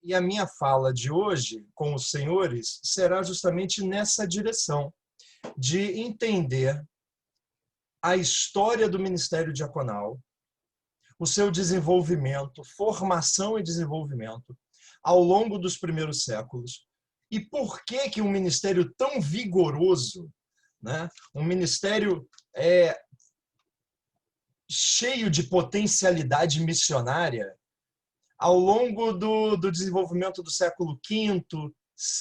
E a minha fala de hoje com os senhores será justamente nessa direção, de entender a história do ministério diaconal, o seu desenvolvimento, formação e desenvolvimento ao longo dos primeiros séculos, e por que que um ministério tão vigoroso, né, um ministério cheio de potencialidade missionária, ao longo do desenvolvimento do século V,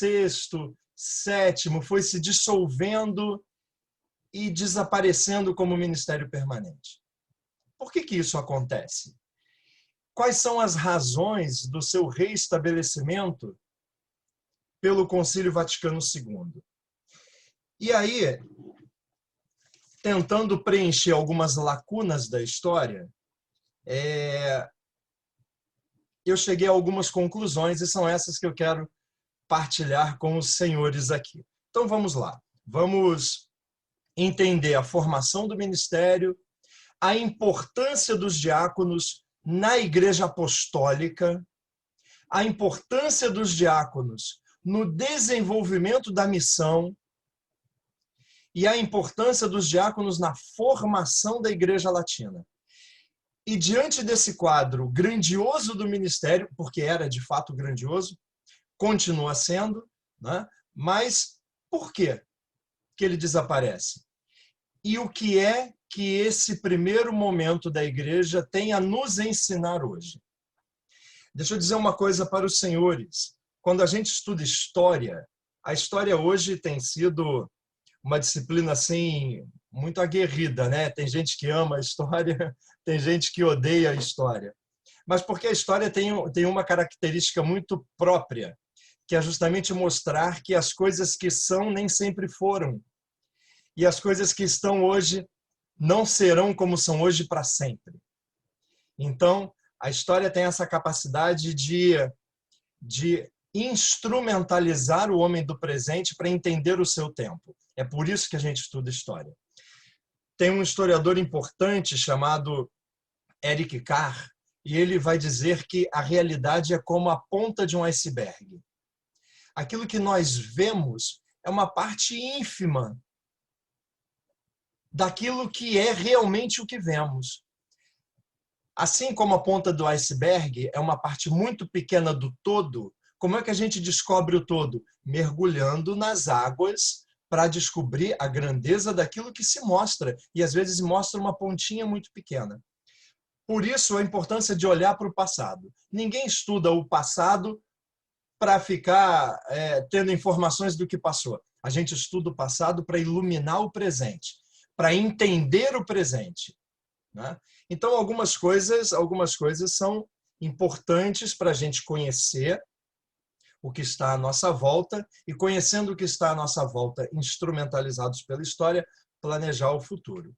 VI, VII, foi se dissolvendo e desaparecendo como ministério permanente. Por que que isso acontece? Quais são as razões do seu reestabelecimento pelo Concílio Vaticano II? E aí, tentando preencher algumas lacunas da história, eu cheguei a algumas conclusões e são essas que eu quero partilhar com os senhores aqui. Então vamos lá. Vamos entender a formação do ministério, a importância dos diáconos na Igreja Apostólica, a importância dos diáconos no desenvolvimento da missão e a importância dos diáconos na formação da Igreja Latina. E diante desse quadro grandioso do ministério, porque era de fato grandioso, continua sendo, né? Mas por quê que ele desaparece? E o que é que esse primeiro momento da igreja tem a nos ensinar hoje? Deixa eu dizer uma coisa para os senhores. Quando a gente estuda história, a história hoje tem sido uma disciplina assim muito aguerrida, né? Tem gente que ama a história, tem gente que odeia a história. Mas porque a história tem uma característica muito própria, que é justamente mostrar que as coisas que são nem sempre foram. E as coisas que estão hoje não serão como são hoje para sempre. Então, a história tem essa capacidade de instrumentalizar o homem do presente para entender o seu tempo. É por isso que a gente estuda história. Tem um historiador importante chamado Eric Carr, e ele vai dizer que a realidade é como a ponta de um iceberg. Aquilo que nós vemos é uma parte ínfima daquilo que é realmente o que vemos. Assim como a ponta do iceberg é uma parte muito pequena do todo, como é que a gente descobre o todo? Mergulhando nas águas para descobrir a grandeza daquilo que se mostra, e às vezes mostra uma pontinha muito pequena. Por isso a importância de olhar para o passado. Ninguém estuda o passado para ficar tendo informações do que passou. A gente estuda o passado para iluminar o presente, para entender o presente, né? Então, algumas coisas são importantes para a gente conhecer o que está à nossa volta e, conhecendo o que está à nossa volta, instrumentalizados pela história, planejar o futuro.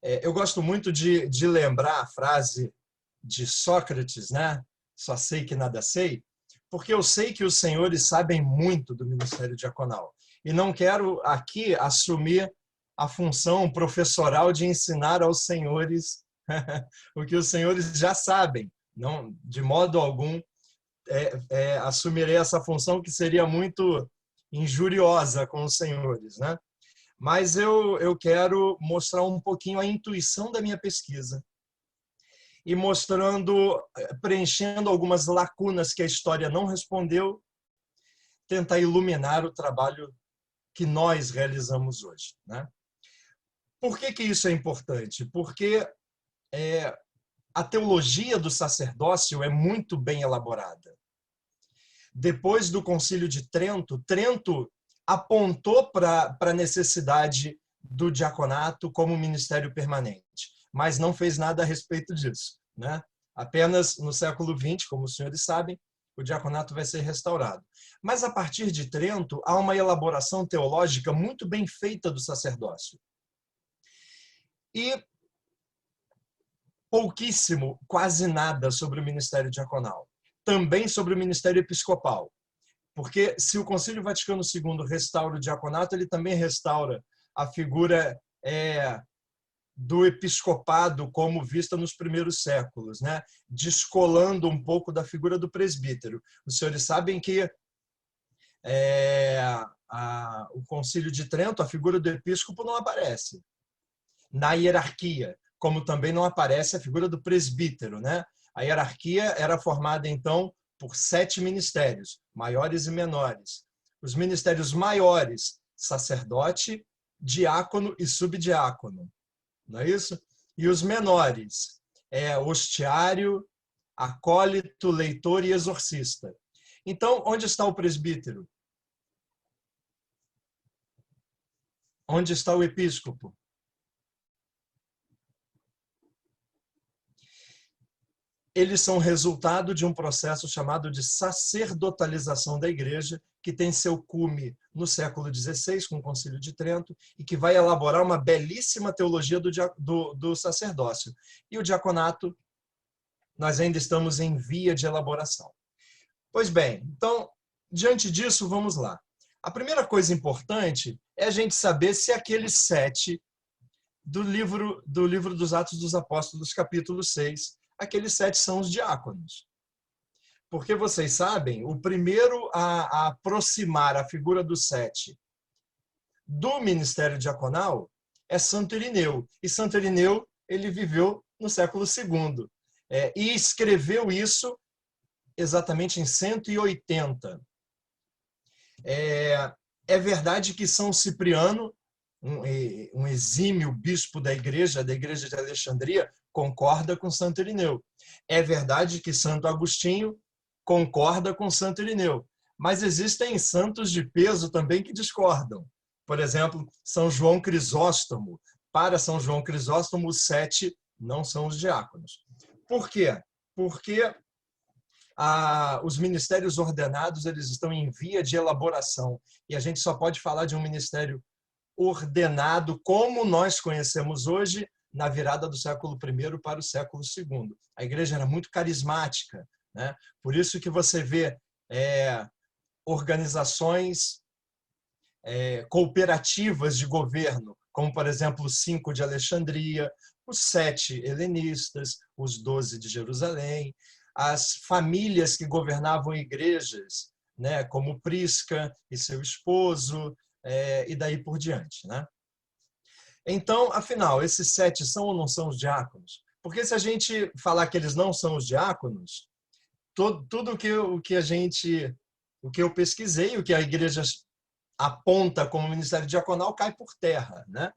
Eu gosto muito de lembrar a frase de Sócrates, né? Só sei que nada sei, porque eu sei que os senhores sabem muito do ministério diaconal. E não quero aqui assumir a função professoral de ensinar aos senhores o que os senhores já sabem. Não, de modo algum, assumirei essa função que seria muito injuriosa com os senhores, né? Mas eu quero mostrar um pouquinho a intuição da minha pesquisa e mostrando, preenchendo algumas lacunas que a história não respondeu, tentar iluminar o trabalho que nós realizamos hoje, né? Por que que isso é importante? Porque a teologia do sacerdócio é muito bem elaborada. Depois do Concílio de Trento, Trento apontou para a necessidade do diaconato como ministério permanente, mas não fez nada a respeito disso, né? Apenas no século XX, como os senhores sabem, o diaconato vai ser restaurado. Mas a partir de Trento, há uma elaboração teológica muito bem feita do sacerdócio. E pouquíssimo, quase nada sobre o ministério diaconal. Também sobre o ministério episcopal. Porque se o Concílio Vaticano II restaura o diaconato, ele também restaura a figura do episcopado como vista nos primeiros séculos, né? Descolando um pouco da figura do presbítero. Os senhores sabem que o Concílio de Trento, a figura do episcopo não aparece na hierarquia, como também não aparece a figura do presbítero, né? A hierarquia era formada, então, por 7 ministérios, maiores e menores. Os ministérios maiores, sacerdote, diácono e subdiácono, não é isso? E os menores, hostiário, acólito, leitor e exorcista. Então, onde está o presbítero? Onde está o episcopo? Eles são resultado de um processo chamado de sacerdotalização da Igreja, que tem seu cume no século XVI, com o Concílio de Trento, e que vai elaborar uma belíssima teologia do sacerdócio. E o diaconato, nós ainda estamos em via de elaboração. Pois bem, então, diante disso, vamos lá. A primeira coisa importante é a gente saber se aqueles 7 do livro dos Atos dos Apóstolos, capítulo 6, aqueles 7 são os diáconos. Porque vocês sabem, o primeiro a aproximar a figura dos 7 do ministério diaconal é Santo Irineu. E Santo Irineu, ele viveu no século II. E escreveu isso exatamente em 180. É verdade que São Cipriano, um exímio bispo da igreja de Alexandria, concorda com Santo Irineu. É verdade que Santo Agostinho concorda com Santo Irineu. Mas existem santos de peso também que discordam. Por exemplo, São João Crisóstomo. Para São João Crisóstomo, os 7 não são os diáconos. Por quê? Porque os ministérios ordenados eles estão em via de elaboração. E a gente só pode falar de um ministério ordenado como nós conhecemos hoje na virada do século I para o século II. A igreja era muito carismática, né? Por isso que você vê organizações cooperativas de governo, como, por exemplo, os 5 de Alexandria, os 7 helenistas, os 12 de Jerusalém, as famílias que governavam igrejas, né, como Prisca e seu esposo, e daí por diante, né? Então, afinal, esses 7 são ou não são os diáconos? Porque se a gente falar que eles não são os diáconos, tudo o que eu pesquisei, o que a igreja aponta como ministério diaconal cai por terra, né?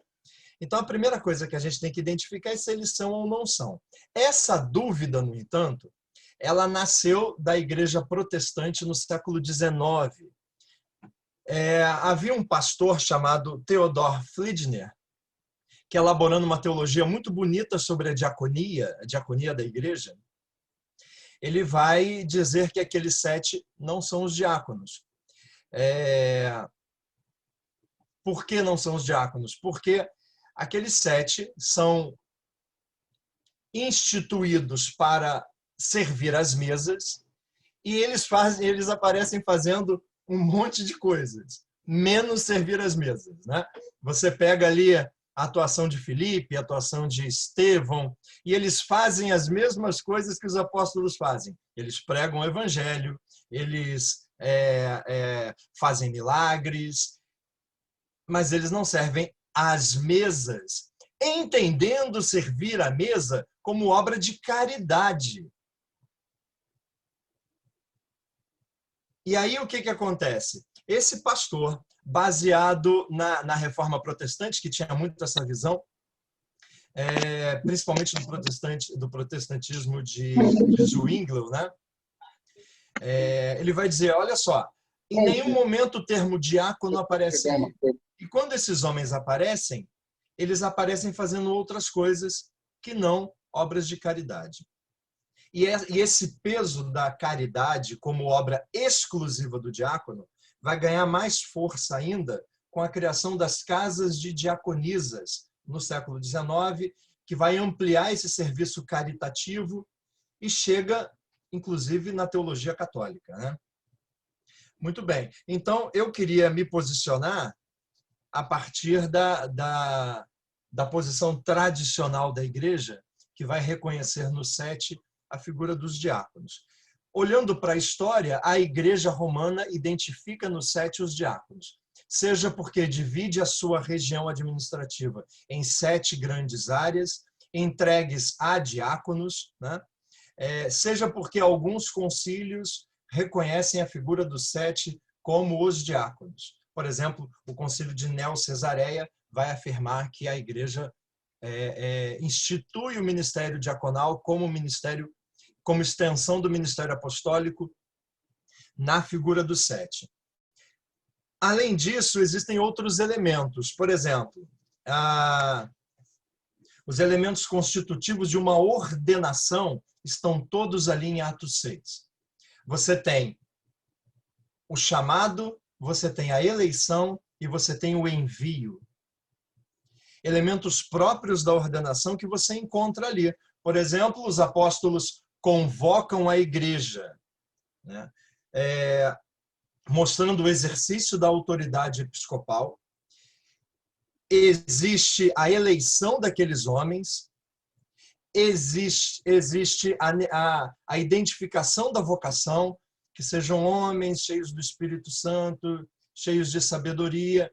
Então, a primeira coisa que a gente tem que identificar é se eles são ou não são. Essa dúvida, no entanto, ela nasceu da igreja protestante no século XIX. Havia um pastor chamado Theodor Fliedner, que elaborando uma teologia muito bonita sobre a diaconia da igreja, ele vai dizer que aqueles 7 não são os diáconos. Por que não são os diáconos? Porque aqueles 7 são instituídos para servir às mesas e eles aparecem fazendo um monte de coisas, menos servir às mesas, né? Você pega ali a atuação de Filipe, a atuação de Estevão, e eles fazem as mesmas coisas que os apóstolos fazem. Eles pregam o evangelho, eles fazem milagres, mas eles não servem às mesas, entendendo servir à mesa como obra de caridade. E aí o que acontece? Esse pastor, baseado na Reforma Protestante, que tinha muito essa visão, principalmente do protestantismo de Zwingli, né? Ele vai dizer, olha só, em nenhum momento o termo diácono aparece aí. E quando esses homens aparecem, eles aparecem fazendo outras coisas que não obras de caridade. E esse peso da caridade como obra exclusiva do diácono vai ganhar mais força ainda com a criação das casas de diaconisas no século XIX, que vai ampliar esse serviço caritativo e chega, inclusive, na teologia católica, né? Muito bem. Então, eu queria me posicionar a partir da posição tradicional da igreja, que vai reconhecer no 7 a figura dos diáconos. Olhando para a história, a igreja romana identifica no 7 os diáconos, seja porque divide a sua região administrativa em 7 grandes áreas, entregues a diáconos, né? Seja porque alguns concílios reconhecem a figura dos 7 como os diáconos. Por exemplo, o concílio de Neo-Cesareia vai afirmar que a igreja institui o ministério diaconal como ministério, como extensão do ministério apostólico na figura dos 7. Além disso, existem outros elementos. Por exemplo, os elementos constitutivos de uma ordenação estão todos ali em Atos 6. Você tem o chamado, você tem a eleição e você tem o envio. Elementos próprios da ordenação que você encontra ali. Por exemplo, os apóstolos convocam a igreja, né? Mostrando o exercício da autoridade episcopal. Existe a eleição daqueles homens, existe a identificação da vocação, que sejam homens cheios do Espírito Santo, cheios de sabedoria.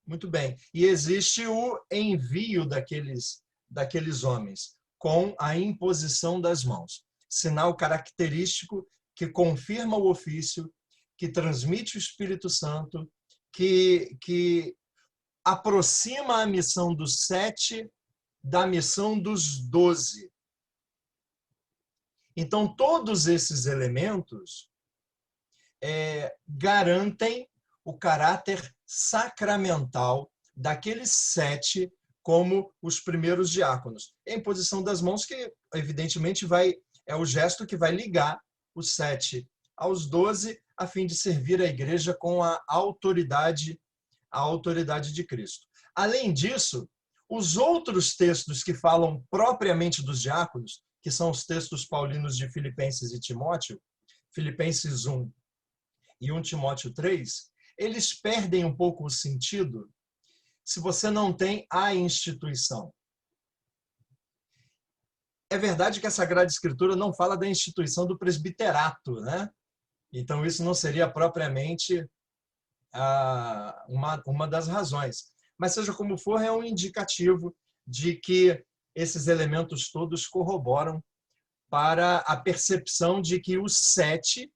Muito bem. E existe o envio daqueles homens, com a imposição das mãos. Sinal característico que confirma o ofício, que transmite o Espírito Santo, que aproxima a missão dos 7 da missão dos 12. Então, todos esses elementos garantem o caráter sacramental daqueles 7 como os primeiros diáconos. A imposição das mãos, que evidentemente é o gesto que vai ligar os 7 aos 12, a fim de servir a igreja com a autoridade de Cristo. Além disso, os outros textos que falam propriamente dos diáconos, que são os textos paulinos de Filipenses e Timóteo, Filipenses 1 e 1 Timóteo 3, eles perdem um pouco o sentido se você não tem a instituição. É verdade que a Sagrada Escritura não fala da instituição do presbiterato, né? Então, isso não seria propriamente uma das razões. Mas, seja como for, é um indicativo de que esses elementos todos corroboram para a percepção de que os 7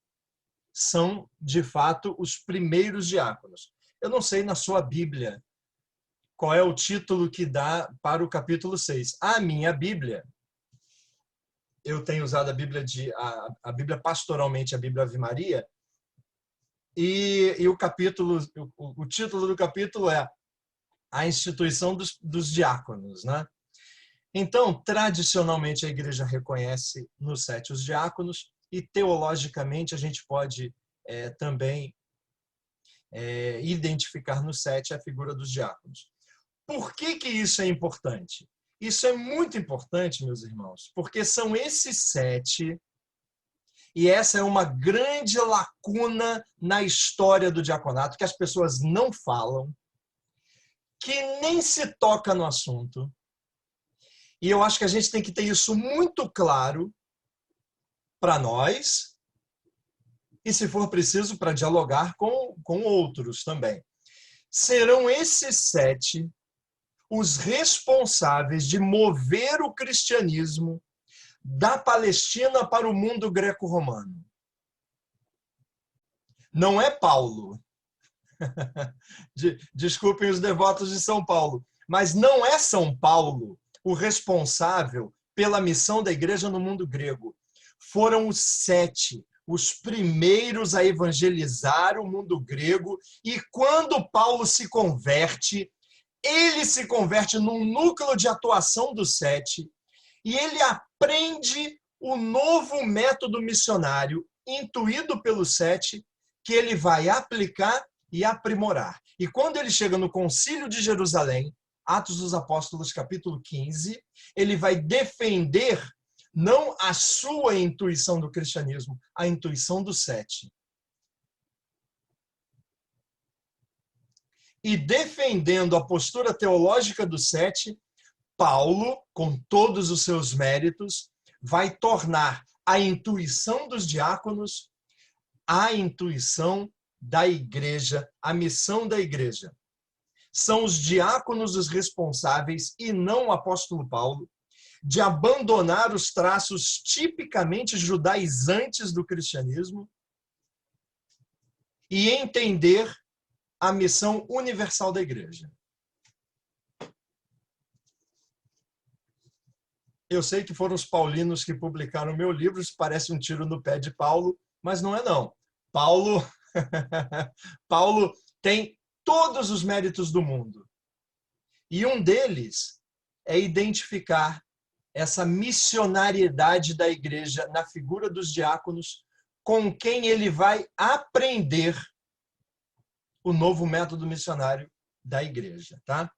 são, de fato, os primeiros diáconos. Eu não sei na sua Bíblia qual é o título que dá para o capítulo 6. A minha Bíblia, eu tenho usado a Bíblia pastoralmente, a Bíblia Ave Maria, e o título do capítulo é A Instituição dos Diáconos, né? Então, tradicionalmente, a igreja reconhece nos 7 os diáconos, e teologicamente a gente pode também identificar no 7 a figura dos diáconos. Por que isso é importante? Isso é muito importante, meus irmãos, porque são esses 7, e essa é uma grande lacuna na história do diaconato, que as pessoas não falam, que nem se toca no assunto. E eu acho que a gente tem que ter isso muito claro para nós, e se for preciso, para dialogar com outros também. Serão esses 7 os responsáveis de mover o cristianismo da Palestina para o mundo greco-romano. Não é Paulo. Desculpem os devotos de São Paulo, mas não é São Paulo o responsável pela missão da igreja no mundo grego. Foram os 7, os primeiros a evangelizar o mundo grego, e quando Paulo se converte, ele se converte num núcleo de atuação dos 7, e ele aprende o novo método missionário, intuído pelos 7, que ele vai aplicar e aprimorar. E quando ele chega no Concílio de Jerusalém, Atos dos Apóstolos, capítulo 15, ele vai defender não a sua intuição do cristianismo, a intuição dos 7. E defendendo a postura teológica dos 7, Paulo, com todos os seus méritos, vai tornar a intuição dos diáconos a intuição da igreja, a missão da igreja. São os diáconos os responsáveis, e não o apóstolo Paulo, de abandonar os traços tipicamente judaizantes do cristianismo e entender a missão universal da igreja. Eu sei que foram os paulinos que publicaram meu livro, isso parece um tiro no pé de Paulo, mas não é não. Paulo, Paulo tem todos os méritos do mundo. E um deles é identificar essa missionariedade da igreja na figura dos diáconos, com quem ele vai aprender o novo método missionário da igreja, tá?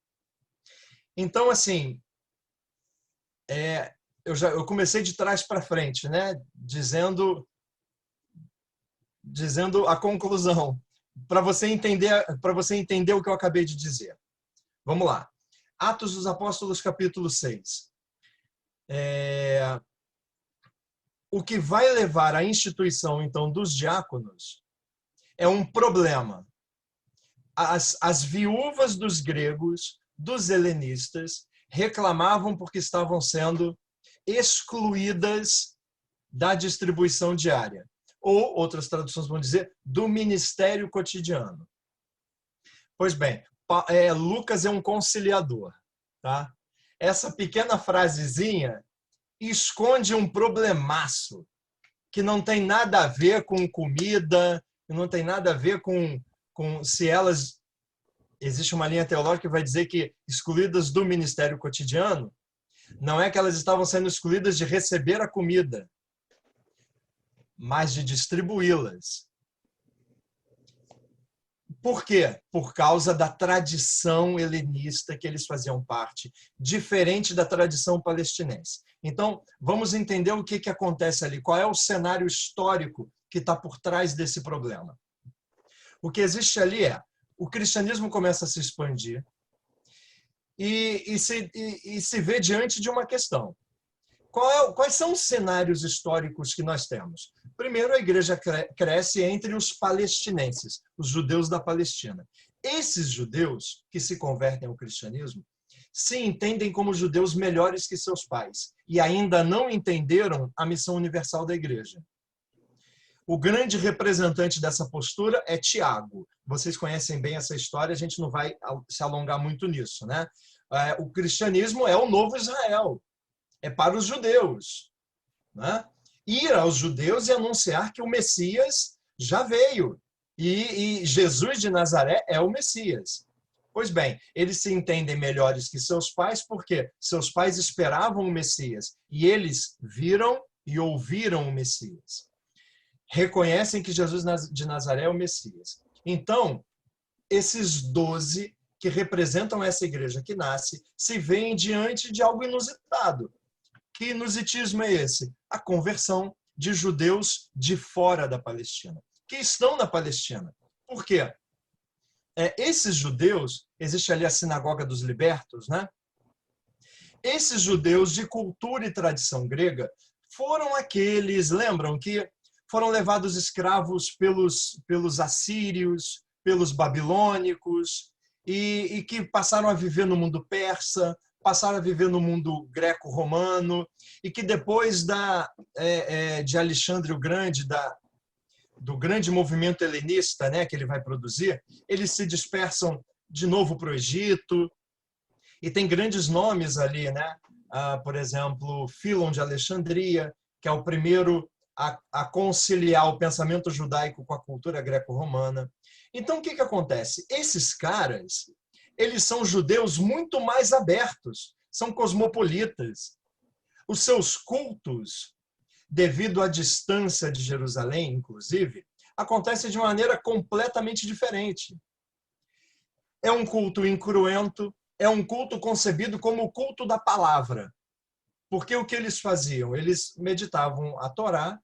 Então, assim, eu comecei de trás para frente, né? Dizendo a conclusão, para você entender o que eu acabei de dizer. Vamos lá. Atos dos Apóstolos, capítulo 6. O que vai levar à instituição, então, dos diáconos é um problema. As viúvas dos gregos, dos helenistas, reclamavam porque estavam sendo excluídas da distribuição diária. Ou, outras traduções vão dizer, do ministério cotidiano. Pois bem, Lucas é um conciliador. Tá? Essa pequena frasezinha esconde um problemaço que não tem nada a ver com comida, que não tem nada a ver com se elas... Existe uma linha teológica que vai dizer que excluídas do ministério cotidiano, não é que elas estavam sendo excluídas de receber a comida, mas de distribuí-las. Por quê? Por causa da tradição helenista que eles faziam parte, diferente da tradição palestinense. Então, vamos entender o que acontece ali, qual é o cenário histórico que está por trás desse problema. O que existe ali o cristianismo começa a se expandir e se vê diante de uma questão. Quais são os cenários históricos que nós temos? Primeiro, a igreja cresce entre os palestinenses, os judeus da Palestina. Esses judeus que se convertem ao cristianismo se entendem como judeus melhores que seus pais e ainda não entenderam a missão universal da igreja. O grande representante dessa postura é Tiago. Vocês conhecem bem essa história, a gente não vai se alongar muito nisso, né? O cristianismo é o novo Israel, é para os judeus, né? Ir aos judeus e anunciar que o Messias já veio e Jesus de Nazaré é o Messias. Pois bem, eles se entendem melhores que seus pais porque seus pais esperavam o Messias e eles viram e ouviram o Messias. Reconhecem que Jesus de Nazaré é o Messias. Então, esses 12 que representam essa igreja que nasce se veem diante de algo inusitado. Que inusitismo é esse? A conversão de judeus de fora da Palestina, que estão na Palestina. Por quê? Esses judeus, existe ali a Sinagoga dos Libertos, né? Esses judeus de cultura e tradição grega foram aqueles, lembram, que foram levados escravos pelos assírios, pelos babilônicos, e que passaram a viver no mundo persa, passaram a viver no mundo greco-romano, e que depois de Alexandre o Grande, do grande movimento helenista, né, que ele vai produzir, eles se dispersam de novo para o Egito, e tem grandes nomes ali, né? Por exemplo, Fílon de Alexandria, que é o primeiro a conciliar o pensamento judaico com a cultura greco-romana. Então, o que acontece? Esses caras, eles são judeus muito mais abertos, são cosmopolitas. Os seus cultos, devido à distância de Jerusalém, inclusive, acontecem de maneira completamente diferente. É um culto incruento, é um culto concebido como o culto da palavra. Porque o que eles faziam? Eles meditavam a Torá,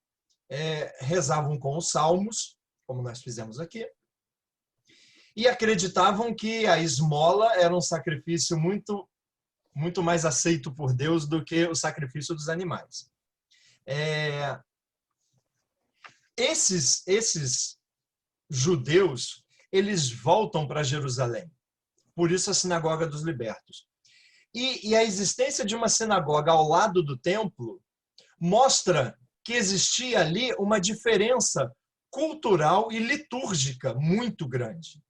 rezavam com os salmos, como nós fizemos aqui, e acreditavam que a esmola era um sacrifício muito muito mais aceito por Deus do que o sacrifício dos animais. Esses judeus, eles voltam para Jerusalém. Por isso a Sinagoga dos Libertos. E a existência de uma sinagoga ao lado do templo mostra que existia ali uma diferença cultural e litúrgica muito grande.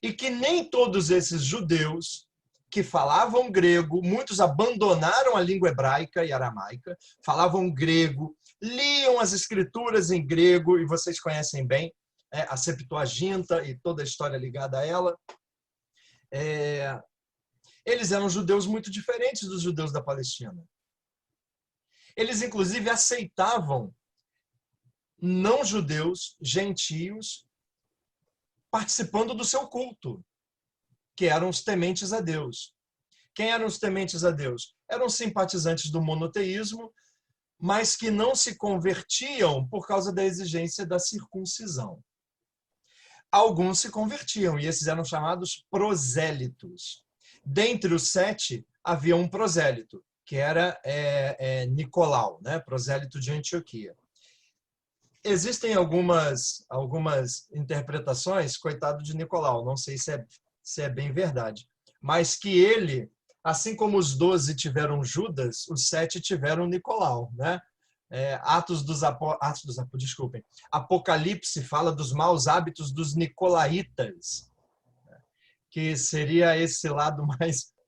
E que nem todos esses judeus que falavam grego, muitos abandonaram a língua hebraica e aramaica, falavam grego, liam as escrituras em grego, e vocês conhecem bem a Septuaginta e toda a história ligada a ela. Eles eram judeus muito diferentes dos judeus da Palestina. Eles, inclusive, aceitavam não-judeus, gentios, participando do seu culto, que eram os tementes a Deus. Quem eram os tementes a Deus? Eram simpatizantes do monoteísmo, mas que não se convertiam por causa da exigência da circuncisão. Alguns se convertiam, e esses eram chamados prosélitos. Dentre os 7, havia um prosélito, que era Nicolau, né? Prosélito de Antioquia. Existem algumas interpretações, coitado de Nicolau, não sei se é bem verdade, mas que ele, assim como os 12 tiveram Judas, os 7 tiveram Nicolau, né? Apocalipse fala dos maus hábitos dos nicolaítas, que seria esse lado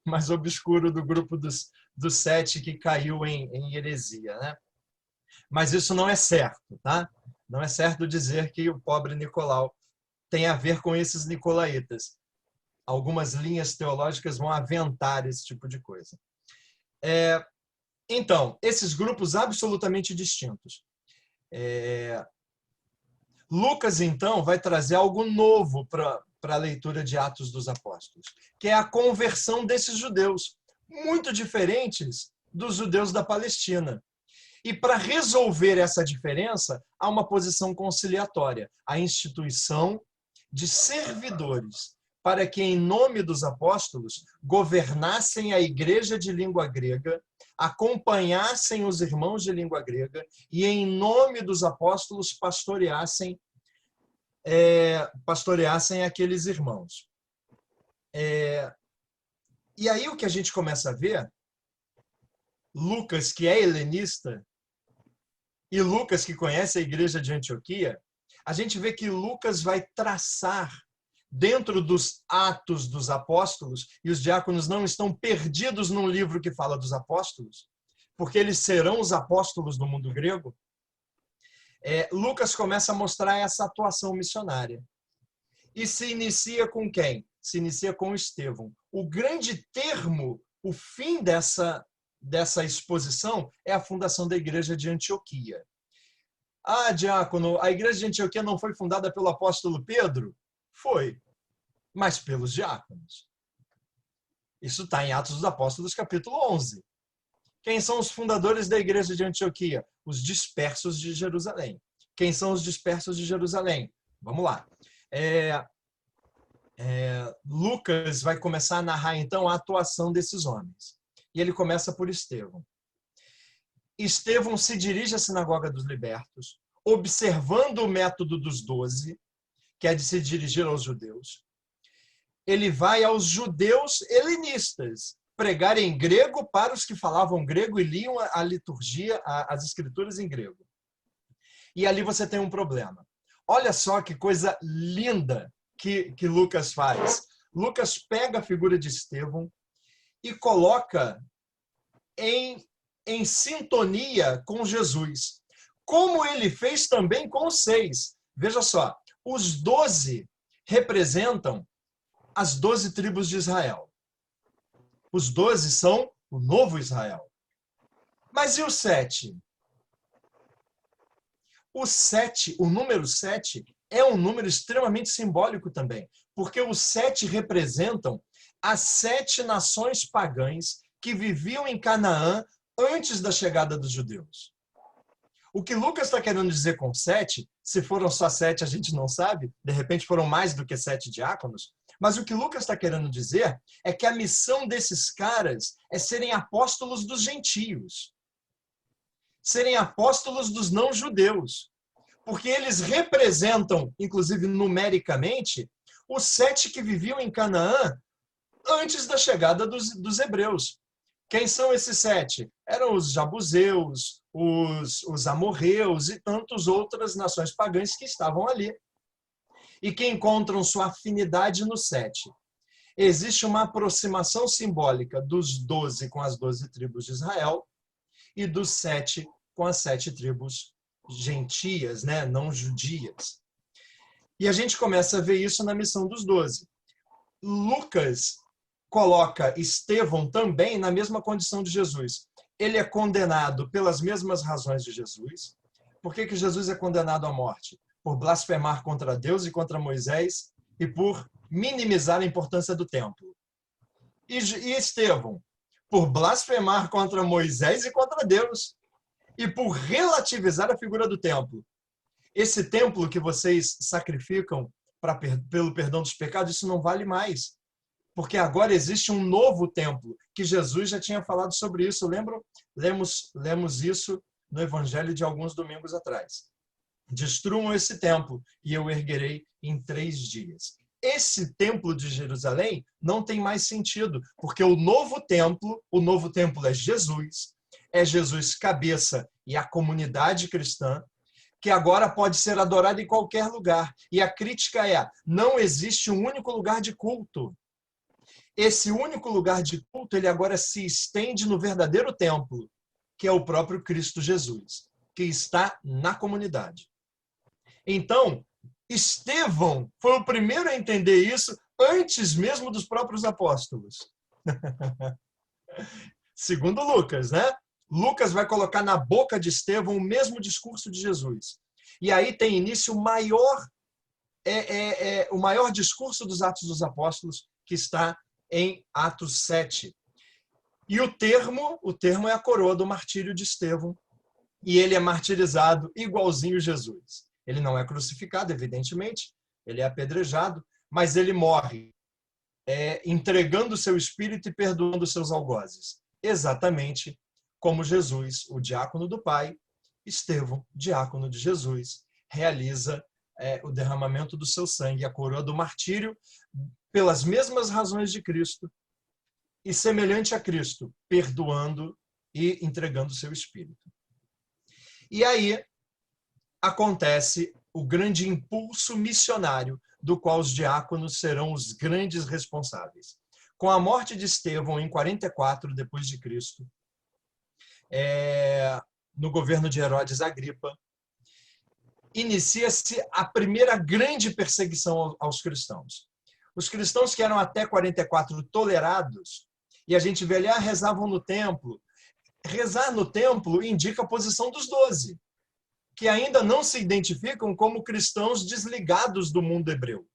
mais obscuro do grupo dos 7 que caiu em heresia, né? Mas isso não é certo, tá? Não é certo dizer que o pobre Nicolau tem a ver com esses nicolaítas. Algumas linhas teológicas vão aventar esse tipo de coisa. Então, esses grupos absolutamente distintos. Lucas, então, vai trazer algo novo para a leitura de Atos dos Apóstolos, que é a conversão desses judeus, muito diferentes dos judeus da Palestina. E para resolver essa diferença, há uma posição conciliatória, a instituição de servidores, para que, em nome dos apóstolos, governassem a igreja de língua grega, acompanhassem os irmãos de língua grega e, em nome dos apóstolos, pastoreassem aqueles irmãos. E aí o que a gente começa a ver, Lucas, que é helenista, e Lucas, que conhece a igreja de Antioquia, a gente vê que Lucas vai traçar dentro dos Atos dos Apóstolos, e os diáconos não estão perdidos num livro que fala dos apóstolos, porque eles serão os apóstolos do mundo grego. Lucas começa a mostrar essa atuação missionária. E se inicia com quem? Se inicia com Estevão. O grande termo, o fim dessa exposição é a fundação da igreja de Antioquia. Diácono, a igreja de Antioquia não foi fundada pelo apóstolo Pedro? Foi, mas pelos diáconos. Isso está em Atos dos Apóstolos, capítulo 11. Quem são os fundadores da igreja de Antioquia? Os dispersos de Jerusalém. Quem são os dispersos de Jerusalém? Vamos lá. Lucas vai começar a narrar, então, a atuação desses homens. E ele começa por Estevão. Estevão se dirige à Sinagoga dos Libertos, observando o método dos 12, que é de se dirigir aos judeus. Ele vai aos judeus helenistas, pregar em grego para os que falavam grego e liam a liturgia, as escrituras em grego. E ali você tem um problema. Olha só que coisa linda que Lucas faz. Lucas pega a figura de Estevão e coloca em sintonia com Jesus, como ele fez também com os 6. Veja só, os 12 representam as 12 tribos de Israel. Os 12 são o novo Israel. Mas e o 7? O número 7 é um número extremamente simbólico também, porque os 7 representam as 7 nações pagãs que viviam em Canaã antes da chegada dos judeus. O que Lucas está querendo dizer com 7, se foram só 7 a gente não sabe, de repente foram mais do que 7 diáconos, Mas o que Lucas está querendo dizer é que a missão desses caras é serem apóstolos dos gentios, serem apóstolos dos não-judeus, porque eles representam, inclusive numericamente, os 7 que viviam em Canaã antes da chegada dos hebreus. Quem são esses 7? Eram os Jabuseus, os amorreus e tantas outras nações pagãs que estavam ali. E que encontram sua afinidade no 7. Existe uma aproximação simbólica dos 12 com as 12 tribos de Israel e dos 7 com as 7 tribos gentias, né? Não judias. E a gente começa a ver isso na missão dos 12. Lucas coloca Estevão também na mesma condição de Jesus. Ele é condenado pelas mesmas razões de Jesus. Por que Jesus é condenado à morte? Por blasfemar contra Deus e contra Moisés e por minimizar a importância do templo. E Estevão, por blasfemar contra Moisés e contra Deus e por relativizar a figura do templo. Esse templo que vocês sacrificam pelo perdão dos pecados, isso não vale mais. Porque agora existe um novo templo, que Jesus já tinha falado sobre isso. Lembram? Lemos isso no Evangelho de alguns domingos atrás. Destruam esse templo e eu erguerei em 3 dias. Esse templo de Jerusalém não tem mais sentido, porque o novo templo é Jesus cabeça e a comunidade cristã, que agora pode ser adorada em qualquer lugar. E a crítica é, não existe um único lugar de culto. Esse único lugar de culto, ele agora se estende no verdadeiro templo, que é o próprio Cristo Jesus, que está na comunidade. Então, Estevão foi o primeiro a entender isso antes mesmo dos próprios apóstolos. Segundo Lucas, né? Lucas vai colocar na boca de Estevão o mesmo discurso de Jesus. E aí tem início o maior discurso dos Atos dos Apóstolos, que está em Atos 7. E o termo é a coroa do martírio de Estevão. E ele é martirizado igualzinho Jesus. Ele não é crucificado, evidentemente, ele é apedrejado, mas ele morre entregando o seu espírito e perdoando os seus algozes. Exatamente como Jesus, o diácono do Pai, Estevão, diácono de Jesus, realiza o derramamento do seu sangue, a coroa do martírio, pelas mesmas razões de Cristo, e semelhante a Cristo, perdoando e entregando o seu espírito. E aí acontece o grande impulso missionário do qual os diáconos serão os grandes responsáveis. Com a morte de Estevão em 44 depois de Cristo, no governo de Herodes Agripa, inicia-se a primeira grande perseguição aos cristãos. Os cristãos que eram até 44 tolerados, e a gente vê ali, rezavam no templo. Rezar no templo indica a posição dos 12, que ainda não se identificam como cristãos desligados do mundo hebreu.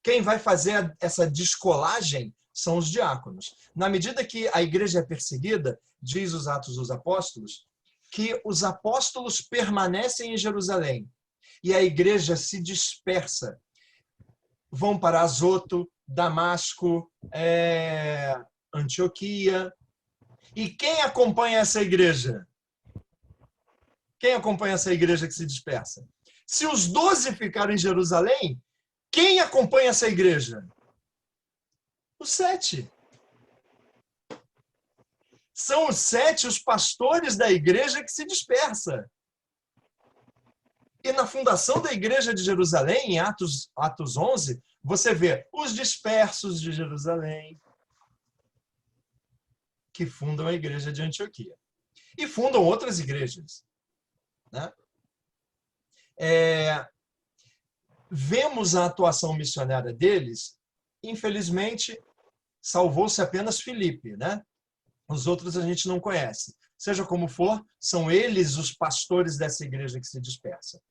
Quem vai fazer essa descolagem são os diáconos. Na medida que a igreja é perseguida, diz os Atos dos Apóstolos, que os apóstolos permanecem em Jerusalém e a igreja se dispersa. Vão para Azoto, Damasco, Antioquia. E quem acompanha essa igreja? Quem acompanha essa igreja que se dispersa? Se os 12 ficaram em Jerusalém, quem acompanha essa igreja? Os 7. São os 7 os pastores da igreja que se dispersa. E na fundação da igreja de Jerusalém, em Atos 11, você vê os dispersos de Jerusalém, que fundam a igreja de Antioquia. E fundam outras igrejas. Né? Vemos a atuação missionária deles, infelizmente, salvou-se apenas Filipe, né? Os outros a gente não conhece. Seja como for, são eles os pastores dessa igreja que se dispersa.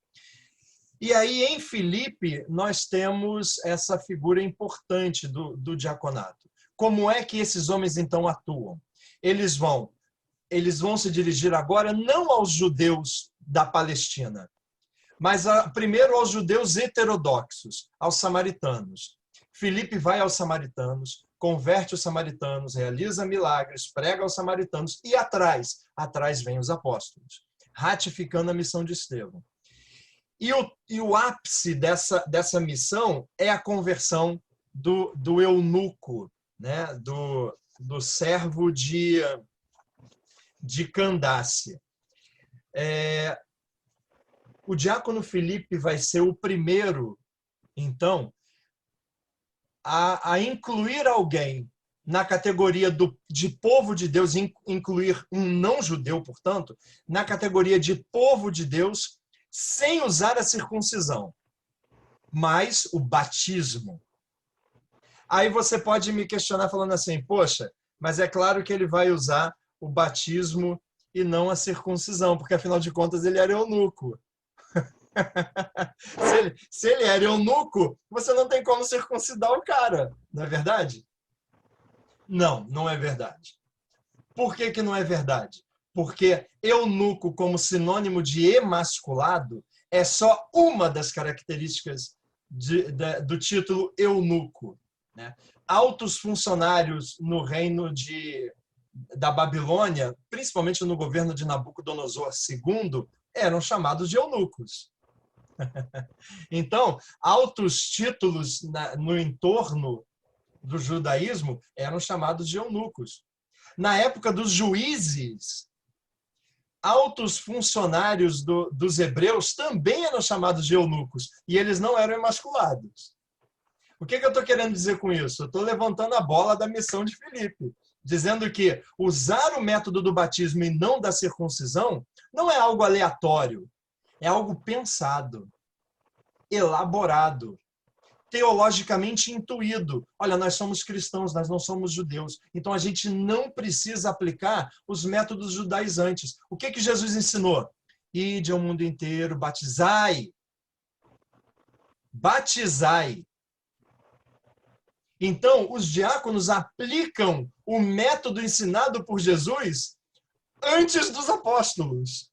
E aí, em Filipe, nós temos essa figura importante do diaconato. Como é que esses homens, então, atuam? Eles vão se dirigir agora não aos judeus da Palestina, Mas primeiro aos judeus heterodoxos, aos samaritanos. Filipe vai aos samaritanos, converte os samaritanos, realiza milagres, prega aos samaritanos e atrás vêm os apóstolos, ratificando a missão de Estevão. E o ápice dessa missão é a conversão do eunuco, né? do servo de Candace. O diácono Filipe vai ser o primeiro, então, a incluir alguém na categoria de povo de Deus, incluir um não-judeu, portanto, na categoria de povo de Deus, sem usar a circuncisão, mas o batismo. Aí você pode me questionar falando assim, poxa, mas é claro que ele vai usar o batismo e não a circuncisão, porque afinal de contas ele era eunuco. Se ele era eunuco, você não tem como circuncidar o cara, não é verdade? Não, não é verdade. Por que não é verdade? Porque eunuco, como sinônimo de emasculado, é só uma das características do título eunuco. Né? Altos funcionários no reino da Babilônia, principalmente no governo de Nabucodonosor II, eram chamados de eunucos. Então, altos títulos no entorno do judaísmo eram chamados de eunucos. Na época dos juízes, altos funcionários dos hebreus também eram chamados de eunucos, e eles não eram emasculados. O que eu estou querendo dizer com isso? Eu estou levantando a bola da missão de Filipe, dizendo que usar o método do batismo e não da circuncisão não é algo aleatório, é algo pensado, elaborado, teologicamente intuído. Olha, nós somos cristãos, nós não somos judeus. Então a gente não precisa aplicar os métodos judaizantes. O que Jesus ensinou? Ide ao mundo inteiro, batizai. Batizai. Então, os diáconos aplicam o método ensinado por Jesus antes dos apóstolos.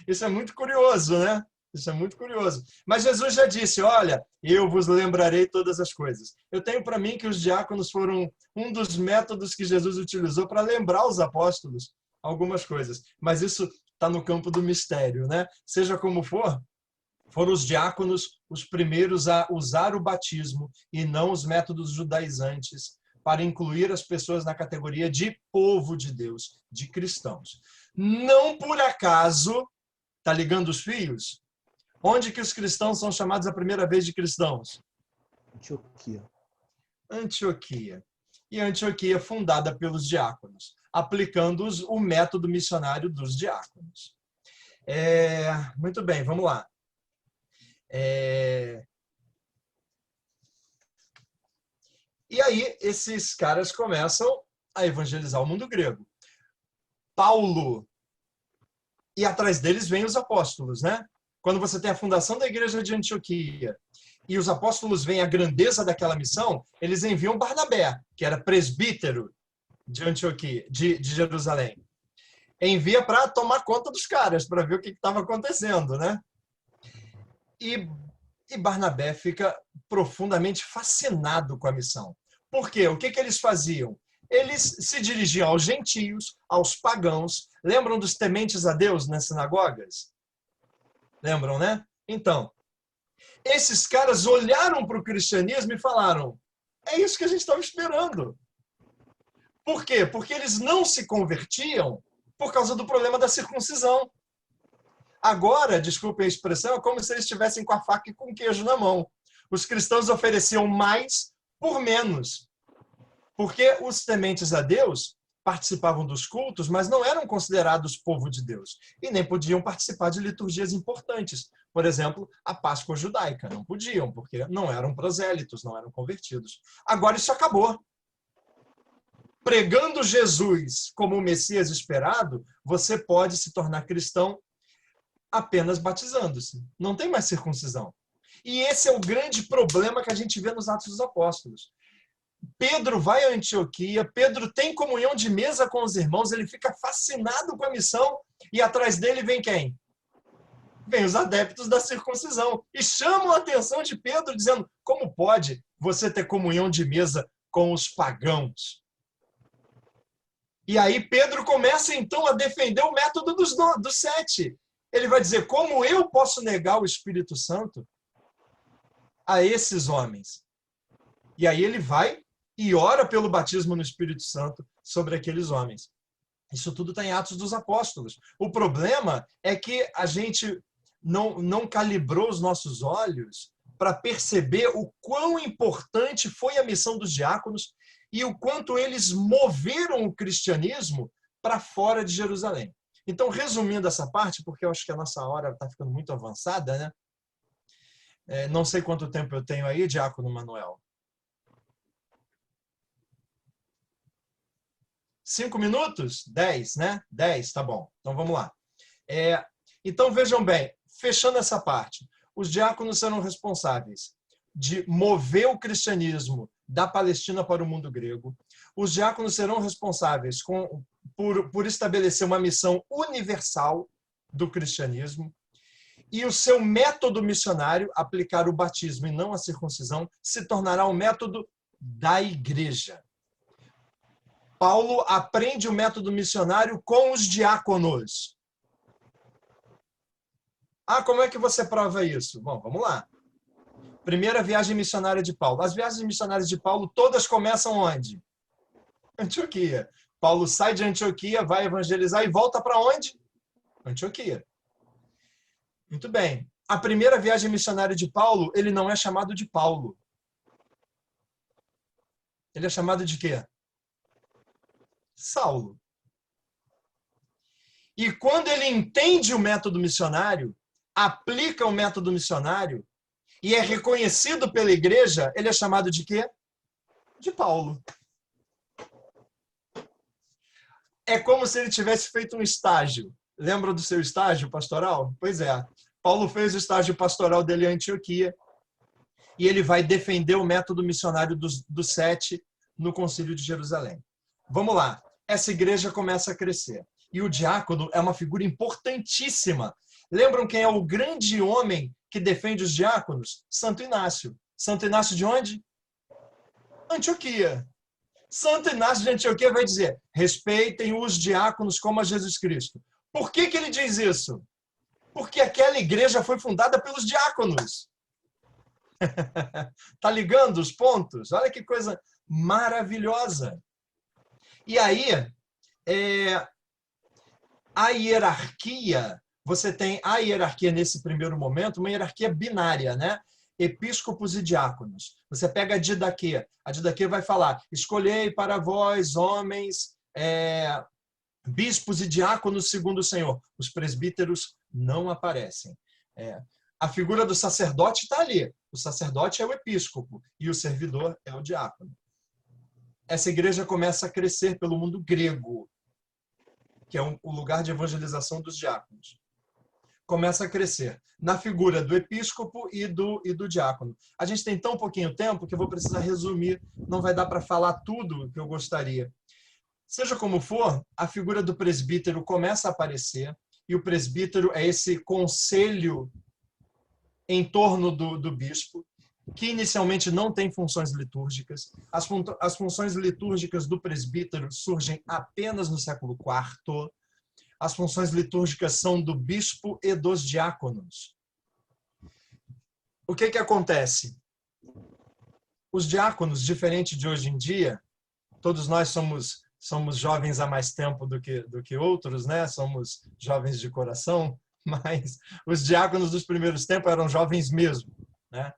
Isso é muito curioso, né? Isso é muito curioso. Mas Jesus já disse, olha, eu vos lembrarei todas as coisas. Eu tenho para mim que os diáconos foram um dos métodos que Jesus utilizou para lembrar os apóstolos algumas coisas. Mas isso está no campo do mistério, né? Seja como for, foram os diáconos os primeiros a usar o batismo e não os métodos judaizantes para incluir as pessoas na categoria de povo de Deus, de cristãos. Não por acaso, tá ligando os fios? Onde que os cristãos são chamados a primeira vez de cristãos? Antioquia. Antioquia. E Antioquia fundada pelos diáconos, aplicando o método missionário dos diáconos. Muito bem, vamos lá. E aí, esses caras começam a evangelizar o mundo grego. Paulo, e atrás deles vêm os apóstolos, né? Quando você tem a fundação da igreja de Antioquia e os apóstolos veem a grandeza daquela missão, eles enviam Barnabé, que era presbítero de Antioquia, de Jerusalém. Envia para tomar conta dos caras, para ver o que estava acontecendo, né? E Barnabé fica profundamente fascinado com a missão. Por quê? O que eles faziam? Eles se dirigiam aos gentios, aos pagãos. Lembram dos tementes a Deus nas sinagogas? Lembram, né? Então, esses caras olharam para o cristianismo e falaram, é isso que a gente estava esperando. Por quê? Porque eles não se convertiam por causa do problema da circuncisão. Agora, desculpe a expressão, é como se eles estivessem com a faca e com o queijo na mão. Os cristãos ofereciam mais por menos. Porque os tementes a Deus participavam dos cultos, mas não eram considerados povo de Deus. E nem podiam participar de liturgias importantes. Por exemplo, a Páscoa judaica. Não podiam, porque não eram prosélitos, não eram convertidos. Agora isso acabou. Pregando Jesus como o Messias esperado, você pode se tornar cristão apenas batizando-se. Não tem mais circuncisão. E esse é o grande problema que a gente vê nos Atos dos Apóstolos. Pedro vai a Antioquia, Pedro tem comunhão de mesa com os irmãos, ele fica fascinado com a missão, e atrás dele vem quem? Vêm os adeptos da circuncisão e chamam a atenção de Pedro, dizendo: como pode você ter comunhão de mesa com os pagãos? E aí Pedro começa então a defender o método dos 7. Ele vai dizer: como eu posso negar o Espírito Santo a esses homens? E aí ele vai e ora pelo batismo no Espírito Santo sobre aqueles homens. Isso tudo está em Atos dos Apóstolos. O problema é que a gente não calibrou os nossos olhos para perceber o quão importante foi a missão dos diáconos e o quanto eles moveram o cristianismo para fora de Jerusalém. Então, resumindo essa parte, porque eu acho que a nossa hora está ficando muito avançada, né? Não sei quanto tempo eu tenho aí, diácono Manuel. 5 minutos? 10, né? 10, tá bom. Então, vamos lá. Então, vejam bem, fechando essa parte, os diáconos serão responsáveis de mover o cristianismo da Palestina para o mundo grego. Os diáconos serão responsáveis por estabelecer uma missão universal do cristianismo. E o seu método missionário, aplicar o batismo e não a circuncisão, se tornará o método da igreja. Paulo aprende o método missionário com os diáconos. Como é que você prova isso? Bom, vamos lá. Primeira viagem missionária de Paulo. As viagens missionárias de Paulo todas começam onde? Antioquia. Paulo sai de Antioquia, vai evangelizar e volta para onde? Antioquia. Muito bem. A primeira viagem missionária de Paulo, ele não é chamado de Paulo. Ele é chamado de quê? Saulo. E quando ele entende o método missionário, aplica o método missionário e é reconhecido pela igreja, ele é chamado de quê? De Paulo. É como se ele tivesse feito um estágio. Lembra do seu estágio pastoral? Pois é. Paulo fez o estágio pastoral dele em Antioquia e ele vai defender o método missionário dos 7 no Concílio de Jerusalém. Vamos lá. Essa igreja começa a crescer. E o diácono é uma figura importantíssima. Lembram quem é o grande homem que defende os diáconos? Santo Inácio. Santo Inácio de onde? Antioquia. Santo Inácio de Antioquia vai dizer: respeitem os diáconos como a Jesus Cristo. Por que ele diz isso? Porque aquela igreja foi fundada pelos diáconos. Tá ligando os pontos? Olha que coisa maravilhosa. E aí, a hierarquia, você tem a hierarquia nesse primeiro momento, uma hierarquia binária, né? Episcopos e diáconos. Você pega a didaquê. A didaquê vai falar: escolhei para vós, homens, bispos e diáconos segundo o Senhor. Os presbíteros não aparecem. A figura do sacerdote está ali. O sacerdote é o episcopo e o servidor é o diácono. Essa igreja começa a crescer pelo mundo grego, que é o lugar de evangelização dos diáconos. Começa a crescer na figura do episcopo e do diácono. A gente tem tão pouquinho tempo que eu vou precisar resumir, não vai dar para falar tudo que eu gostaria. Seja como for, a figura do presbítero começa a aparecer, e o presbítero é esse conselho em torno do bispo, que inicialmente não tem funções litúrgicas. As funções litúrgicas do presbítero surgem apenas no século IV. As funções litúrgicas são do bispo e dos diáconos. O que acontece? Os diáconos, diferente de hoje em dia, todos nós somos jovens há mais tempo do que outros, né? Somos jovens de coração, mas os diáconos dos primeiros tempos eram jovens mesmo, né?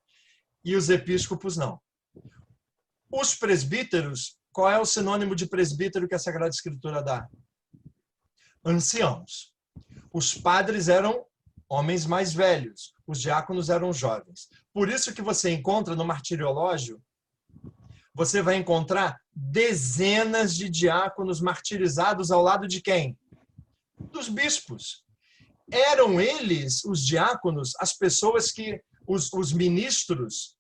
E os episcopos não. Os presbíteros, qual é o sinônimo de presbítero que a Sagrada Escritura dá? Anciãos. Os padres eram homens mais velhos, os diáconos eram jovens. Por isso que você encontra no martiriológio, você vai encontrar dezenas de diáconos martirizados ao lado de quem? Dos bispos. Eram eles, os diáconos, as pessoas que, os ministros,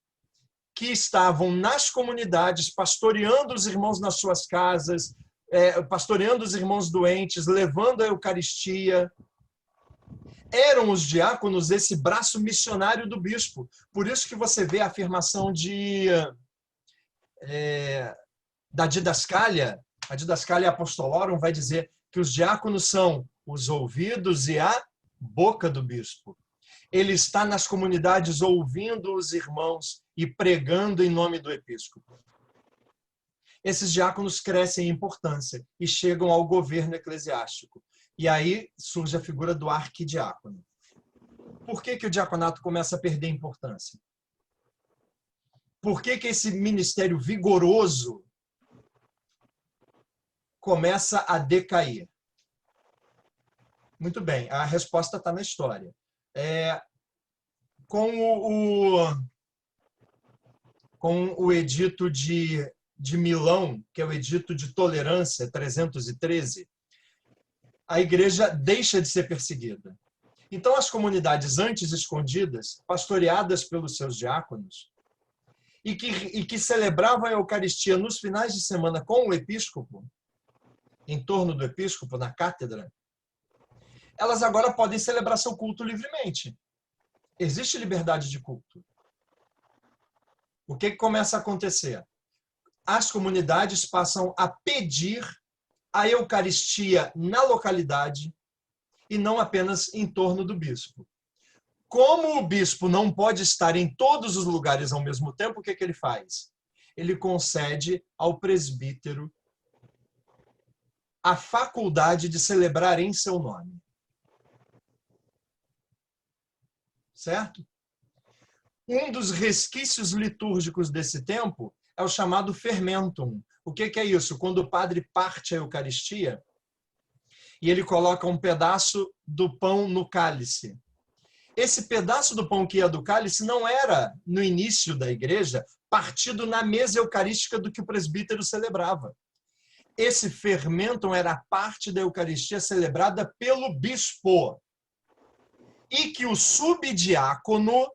que estavam nas comunidades, pastoreando os irmãos nas suas casas, pastoreando os irmãos doentes, levando a Eucaristia. Eram os diáconos esse braço missionário do bispo. Por isso que você vê a afirmação da didascália, a didascália apostolorum vai dizer que os diáconos são os ouvidos e a boca do bispo. Ele está nas comunidades ouvindo os irmãos e pregando em nome do episcopo. Esses diáconos crescem em importância e chegam ao governo eclesiástico. E aí surge a figura do arquidiácono. Por que o diaconato começa a perder importância? Por que esse ministério vigoroso começa a decair? Muito bem, a resposta está na história. Com o edito de Milão, que é o edito de tolerância, 313, a igreja deixa de ser perseguida. Então, as comunidades antes escondidas, pastoreadas pelos seus diáconos, e que celebravam a Eucaristia nos finais de semana com o episcopo, em torno do episcopo, na cátedra, elas agora podem celebrar seu culto livremente. Existe liberdade de culto. O que começa a acontecer? As comunidades passam a pedir a Eucaristia na localidade e não apenas em torno do bispo. Como o bispo não pode estar em todos os lugares ao mesmo tempo, o que ele faz? Ele concede ao presbítero a faculdade de celebrar em seu nome. Certo? Um dos resquícios litúrgicos desse tempo é o chamado fermentum. O que é isso? Quando o padre parte a Eucaristia e ele coloca um pedaço do pão no cálice. Esse pedaço do pão que ia do cálice não era, no início da igreja, partido na mesa eucarística do que o presbítero celebrava. Esse fermentum era parte da Eucaristia celebrada pelo bispo. E que o subdiácono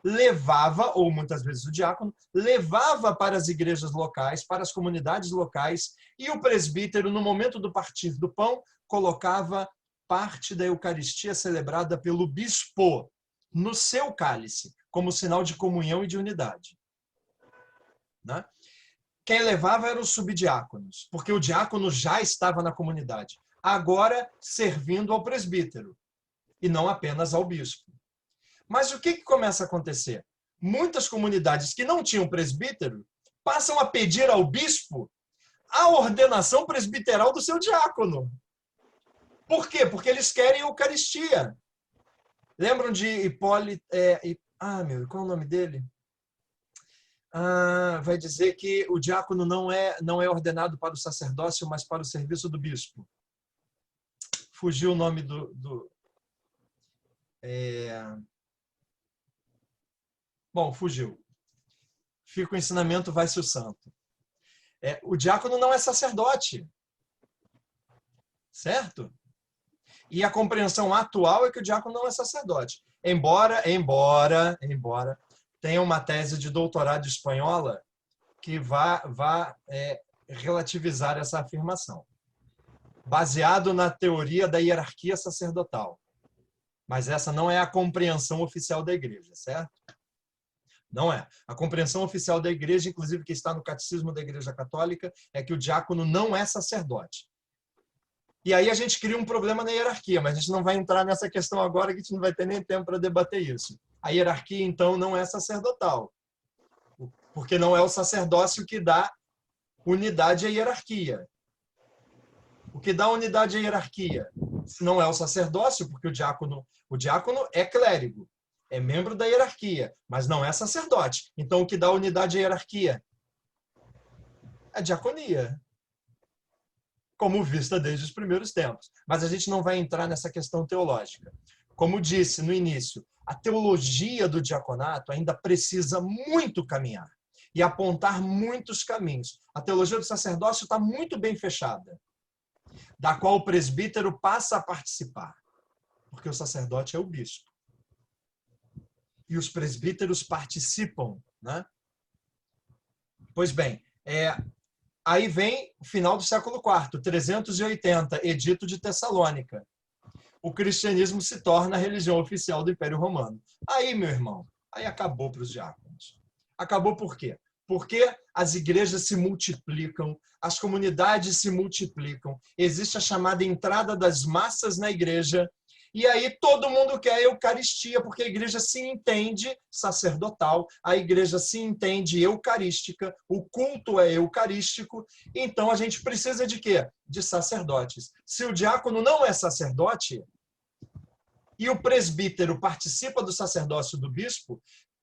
levava, ou muitas vezes o diácono, levava para as igrejas locais, para as comunidades locais, e o presbítero, no momento do partir do pão, colocava parte da Eucaristia celebrada pelo bispo no seu cálice, como sinal de comunhão e de unidade. Né? Quem levava eram os subdiáconos, porque o diácono já estava na comunidade, agora servindo ao presbítero, e não apenas ao bispo. Mas o que começa a acontecer? Muitas comunidades que não tinham presbítero passam a pedir ao bispo a ordenação presbiteral do seu diácono. Por quê? Porque eles querem a Eucaristia. Lembram de Hipólito? Qual é o nome dele? Vai dizer que o diácono não é ordenado para o sacerdócio, mas para o serviço do bispo. Fugiu o nome Bom, fugiu. Fica o ensinamento, vai-se o santo. O diácono não é sacerdote. Certo? E a compreensão atual é que o diácono não é sacerdote. Embora tenha uma tese de doutorado espanhola que vá relativizar essa afirmação. Baseado na teoria da hierarquia sacerdotal. Mas essa não é a compreensão oficial da igreja, certo? Não é. A compreensão oficial da igreja, inclusive que está no Catecismo da Igreja Católica, é que o diácono não é sacerdote. E aí a gente cria um problema na hierarquia, mas a gente não vai entrar nessa questão agora, que a gente não vai ter nem tempo para debater isso. A hierarquia, então, não é sacerdotal, porque não é o sacerdócio que dá unidade à hierarquia. O que dá unidade à hierarquia? Se não é o sacerdócio, porque o diácono é clérigo, é membro da hierarquia, mas não é sacerdote. Então, o que dá unidade à hierarquia? A diaconia, como vista desde os primeiros tempos. Mas a gente não vai entrar nessa questão teológica. Como disse no início, a teologia do diaconato ainda precisa muito caminhar e apontar muitos caminhos. A teologia do sacerdócio está muito bem fechada, da qual o presbítero passa a participar, porque o sacerdote é o bispo. E os presbíteros participam, né? Pois bem, aí vem o final do século IV, 380, Edito de Tessalônica. o cristianismo se torna a religião oficial do Império Romano. Aí, meu irmão, aí acabou para os diáconos. Acabou por quê? Porque as igrejas se multiplicam, as comunidades se multiplicam, existe a chamada entrada das massas na igreja, e aí todo mundo quer a Eucaristia, porque a igreja se entende sacerdotal, a igreja se entende eucarística, o culto é eucarístico, então a gente precisa de quê? De sacerdotes. Se o diácono não é sacerdote, e o presbítero participa do sacerdócio do bispo,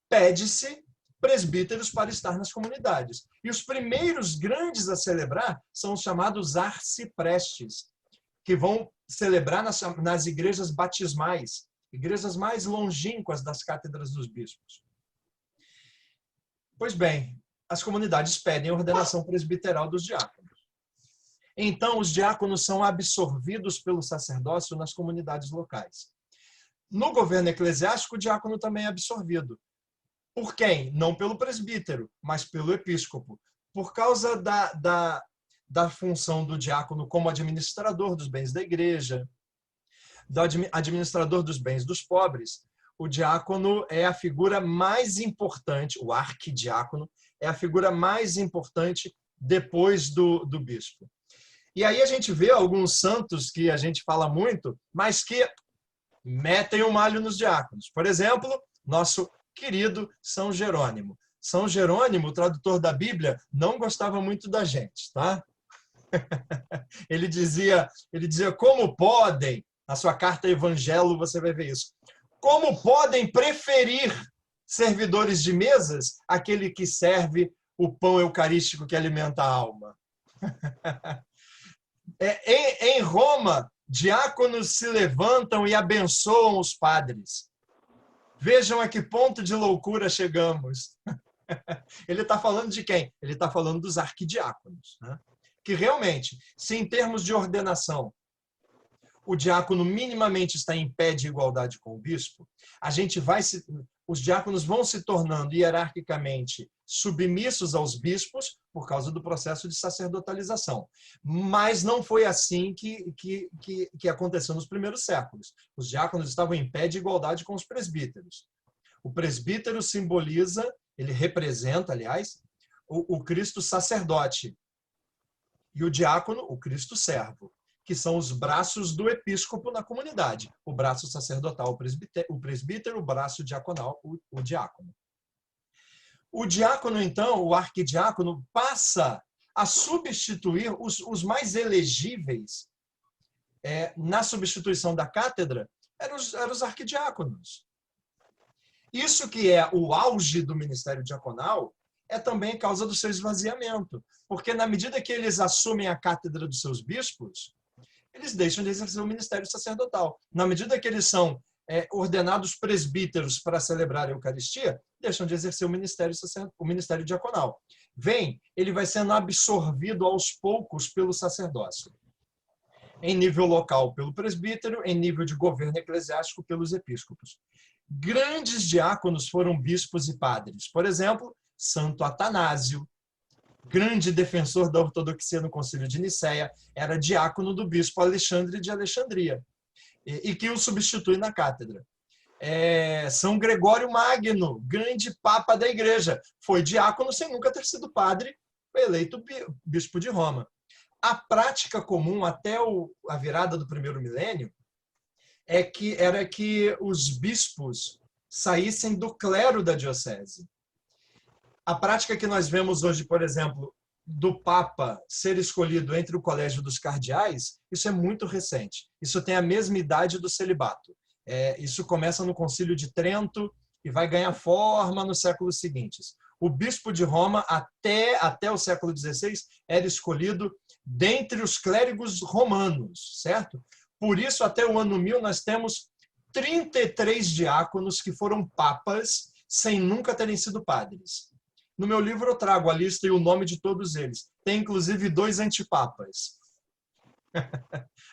pede-se presbíteros para estar nas comunidades. E os primeiros grandes a celebrar são os chamados arciprestes, que vão celebrar nas igrejas batismais, igrejas mais longínquas das cátedras dos bispos. Pois bem, as comunidades pedem a ordenação presbiteral dos diáconos. Então, os diáconos são absorvidos pelo sacerdócio nas comunidades locais. No governo eclesiástico, o diácono também é absorvido. Por quem? Não pelo presbítero, mas pelo episcopo. Por causa da função do diácono como administrador dos bens da igreja, do administrador dos bens dos pobres, o diácono é a figura mais importante, o arquidiácono é a figura mais importante depois do bispo. E aí a gente vê alguns santos que a gente fala muito, mas que metem o malho nos diáconos. Por exemplo, nosso querido São Jerônimo. São Jerônimo, o tradutor da Bíblia, não gostava muito da gente, tá? Ele dizia, como podem, na sua carta Evangelho você vai ver isso, como podem preferir servidores de mesas aquele que serve o pão eucarístico que alimenta a alma? Em Roma, diáconos se levantam e abençoam os padres. Vejam a que ponto de loucura chegamos. Ele está falando de quem? Ele está falando dos arquidiáconos, né? Que realmente, se em termos de ordenação, o diácono minimamente está em pé de igualdade com o bispo, os diáconos vão se tornando hierarquicamente submissos aos bispos por causa do processo de sacerdotalização. Mas não foi assim que aconteceu nos primeiros séculos. Os diáconos estavam em pé de igualdade com os presbíteros. O presbítero simboliza, ele representa, aliás, o Cristo sacerdote. E o diácono, o Cristo servo, que são os braços do episcopo na comunidade. O braço sacerdotal, o presbítero, o braço diaconal, o diácono. O diácono, então, o arquidiácono, passa a substituir os mais elegíveis na substituição da cátedra, eram os arquidiáconos. Isso que é o auge do ministério diaconal é também causa do seu esvaziamento, porque na medida que eles assumem a cátedra dos seus bispos, eles deixam de exercer o ministério sacerdotal. Na medida que eles são ordenados presbíteros para celebrar a Eucaristia, deixam de exercer o ministério diaconal. Ele vai sendo absorvido aos poucos pelo sacerdócio. Em nível local, pelo presbítero, em nível de governo eclesiástico, pelos episcopos. Grandes diáconos foram bispos e padres. Por exemplo, Santo Atanásio, grande defensor da ortodoxia no Concílio de Nicéia, era diácono do bispo Alexandre de Alexandria, e que o substitui na cátedra. São Gregório Magno, grande papa da igreja, foi diácono sem nunca ter sido padre, foi eleito bispo de Roma. A prática comum até a virada do primeiro milênio era que os bispos saíssem do clero da diocese. A prática que nós vemos hoje, por exemplo, do Papa ser escolhido entre o colégio dos cardeais, isso é muito recente. Isso tem a mesma idade do celibato. Isso começa no Concílio de Trento e vai ganhar forma nos séculos seguintes. O bispo de Roma, até o século XVI, era escolhido dentre os clérigos romanos, certo? Por isso, até o ano 1000, nós temos 33 diáconos que foram papas sem nunca terem sido padres. No meu livro eu trago a lista e o nome de todos eles. Tem, inclusive, 2 antipapas.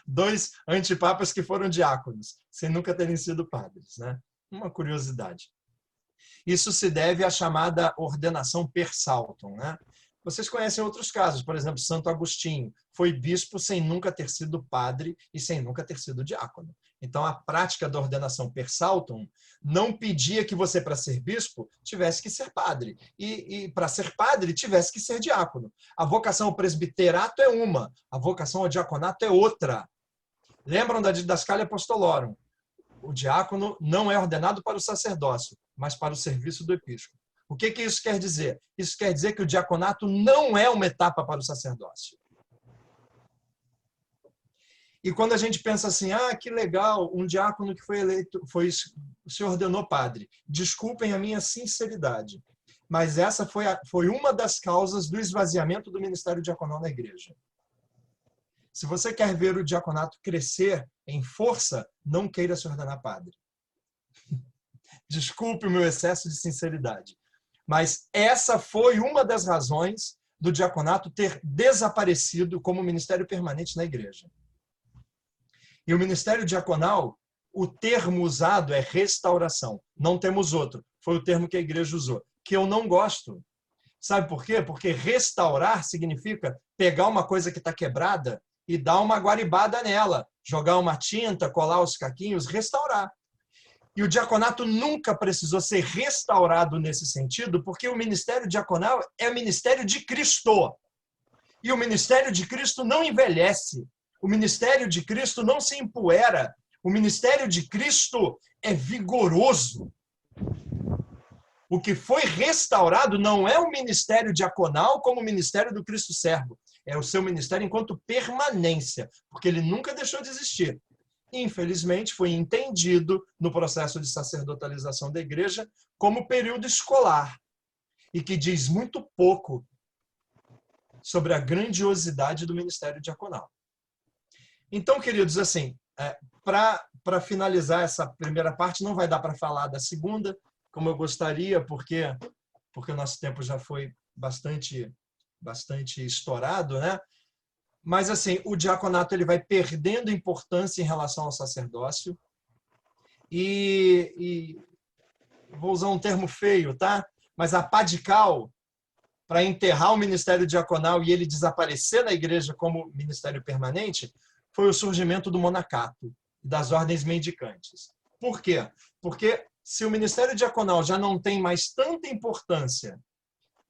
2 antipapas que foram diáconos, sem nunca terem sido padres, né? Uma curiosidade. Isso se deve à chamada ordenação per saltum, né? Vocês conhecem outros casos, por exemplo, Santo Agostinho foi bispo sem nunca ter sido padre e sem nunca ter sido diácono. Então, a prática da ordenação per saltum não pedia que você, para ser bispo, tivesse que ser padre. E para ser padre, tivesse que ser diácono. A vocação ao presbiterato é uma, a vocação ao diaconato é outra. Lembram da Didascalia Apostolorum? O diácono não é ordenado para o sacerdócio, mas para o serviço do episcopo. O que isso quer dizer? Isso quer dizer que o diaconato não é uma etapa para o sacerdócio. E quando a gente pensa assim, que legal, um diácono que foi eleito, se ordenou padre. Desculpem a minha sinceridade, mas essa foi uma das causas do esvaziamento do ministério diaconal na igreja. Se você quer ver o diaconato crescer em força, não queira se ordenar padre. Desculpe o meu excesso de sinceridade. Mas essa foi uma das razões do diaconato ter desaparecido como ministério permanente na igreja. E o ministério diaconal, o termo usado é restauração. Não temos outro. Foi o termo que a igreja usou, que eu não gosto. Sabe por quê? Porque restaurar significa pegar uma coisa que está quebrada e dar uma guaribada nela, jogar uma tinta, colar os caquinhos, restaurar. E o diaconato nunca precisou ser restaurado nesse sentido, porque o ministério diaconal é o ministério de Cristo. E o ministério de Cristo não envelhece. O ministério de Cristo não se empoeira. O ministério de Cristo é vigoroso. O que foi restaurado não é o ministério diaconal como o ministério do Cristo servo. É o seu ministério enquanto permanência, porque ele nunca deixou de existir. Infelizmente, foi entendido no processo de sacerdotalização da igreja como período escolar e que diz muito pouco sobre a grandiosidade do ministério diaconal. Então, queridos, assim, para finalizar essa primeira parte, não vai dar para falar da segunda, como eu gostaria, porque o nosso tempo já foi bastante estourado, né? Mas, assim, o diaconato ele vai perdendo importância em relação ao sacerdócio e vou usar um termo feio, tá? Mas a pá de cal, para enterrar o ministério diaconal e ele desaparecer na igreja como ministério permanente, foi o surgimento do monacato, das ordens mendicantes. Por quê? Porque se o ministério diaconal já não tem mais tanta importância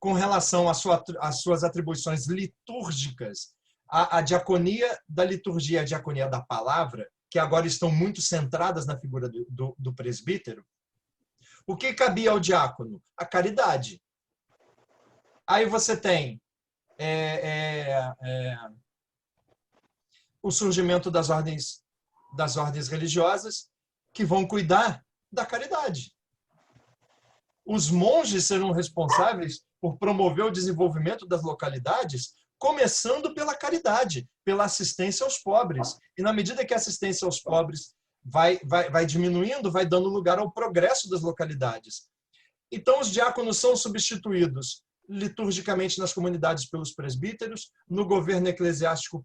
com relação às suas atribuições litúrgicas, a diaconia da liturgia e a diaconia da palavra, que agora estão muito centradas na figura do presbítero, o que cabia ao diácono? A caridade. Aí você tem o surgimento das ordens religiosas que vão cuidar da caridade. Os monges serão responsáveis por promover o desenvolvimento das localidades, começando pela caridade, pela assistência aos pobres. E na medida que a assistência aos pobres vai diminuindo, vai dando lugar ao progresso das localidades. Então, os diáconos são substituídos liturgicamente nas comunidades pelos presbíteros, no governo eclesiástico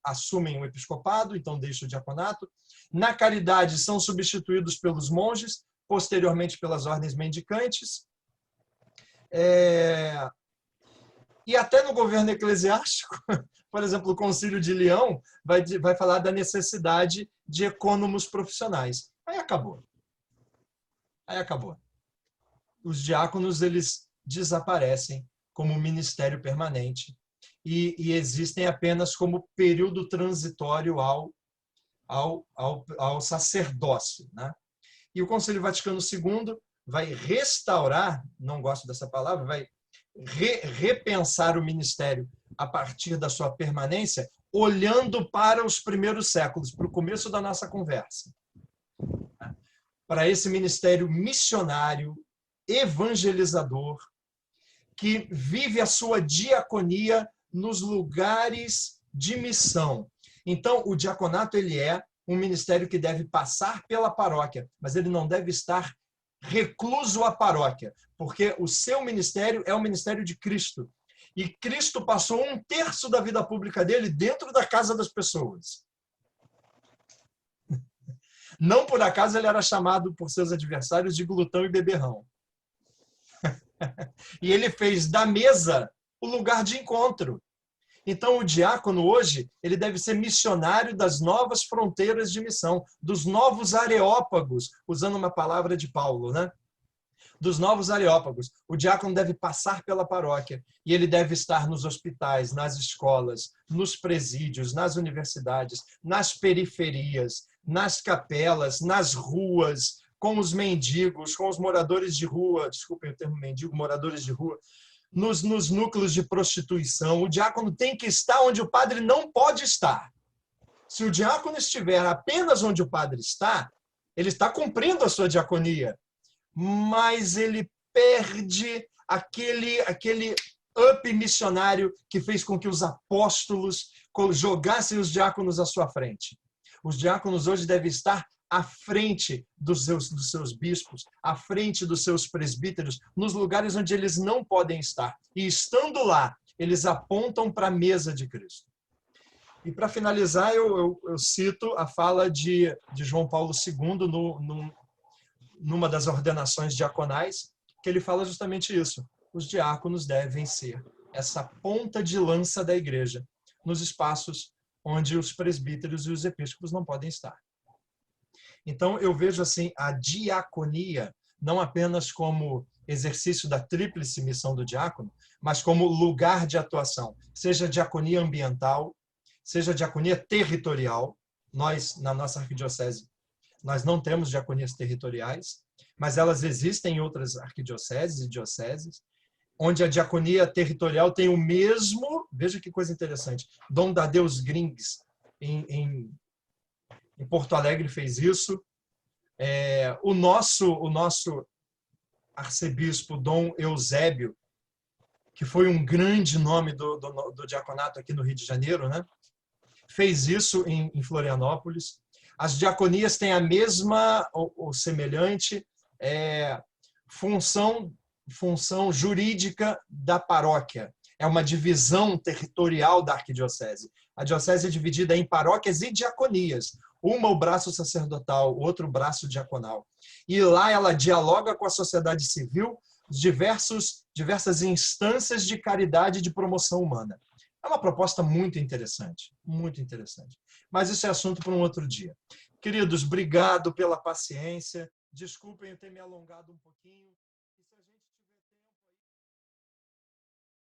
assumem o episcopado, então deixam o diaconato. Na caridade são substituídos pelos monges, posteriormente pelas ordens mendicantes. E até no governo eclesiástico, por exemplo, o Concílio de Leão vai falar da necessidade de ecônomos profissionais. Aí acabou. Os diáconos, eles desaparecem como ministério permanente e existem apenas como período transitório ao sacerdócio, né? E o Concílio Vaticano II vai restaurar, não gosto dessa palavra, vai repensar o ministério a partir da sua permanência, olhando para os primeiros séculos, para o começo da nossa conversa. Para esse ministério missionário, evangelizador, que vive a sua diaconia nos lugares de missão. Então, o diaconato ele é um ministério que deve passar pela paróquia, mas ele não deve estar recluso à paróquia, porque o seu ministério é o ministério de Cristo. E Cristo passou 1/3 da vida pública dele dentro da casa das pessoas. Não por acaso ele era chamado por seus adversários de glutão e beberrão. E ele fez da mesa o lugar de encontro. Então, o diácono hoje, ele deve ser missionário das novas fronteiras de missão, dos novos areópagos, usando uma palavra de Paulo, né? Dos novos areópagos. O diácono deve passar pela paróquia e ele deve estar nos hospitais, nas escolas, nos presídios, nas universidades, nas periferias, nas capelas, nas ruas, com os mendigos, com os moradores de rua, desculpem o termo mendigo, moradores de rua, nos núcleos de prostituição. O diácono tem que estar onde o padre não pode estar. Se o diácono estiver apenas onde o padre está, ele está cumprindo a sua diaconia, mas ele perde aquele up missionário que fez com que os apóstolos jogassem os diáconos à sua frente. Os diáconos hoje devem estar à frente dos seus bispos, à frente dos seus presbíteros, nos lugares onde eles não podem estar. E estando lá, eles apontam para a mesa de Cristo. E para finalizar, eu cito a fala de João Paulo II numa das ordenações diaconais, que ele fala justamente isso. Os diáconos devem ser essa ponta de lança da igreja, nos espaços onde os presbíteros e os episcopos não podem estar. Então, eu vejo assim a diaconia não apenas como exercício da tríplice missão do diácono, mas como lugar de atuação, seja diaconia ambiental, seja diaconia territorial. Nós, na nossa arquidiocese, nós não temos diaconias territoriais, mas elas existem em outras arquidioceses e dioceses, onde a diaconia territorial tem o mesmo, veja que coisa interessante, Dom Dadeus Grings, em Porto Alegre, fez isso. O nosso arcebispo, Dom Eusébio, que foi um grande nome do diaconato aqui no Rio de Janeiro, né? Fez isso em Florianópolis. As diaconias têm a mesma ou semelhante função jurídica da paróquia. É uma divisão territorial da arquidiocese. A diocese é dividida em paróquias e diaconias. Uma o braço sacerdotal, o outro o braço diaconal. E lá ela dialoga com a sociedade civil, diversas instâncias de caridade e de promoção humana. É uma proposta muito interessante, muito interessante. Mas isso é assunto para um outro dia. Queridos, obrigado pela paciência. Desculpem eu ter me alongado um pouquinho.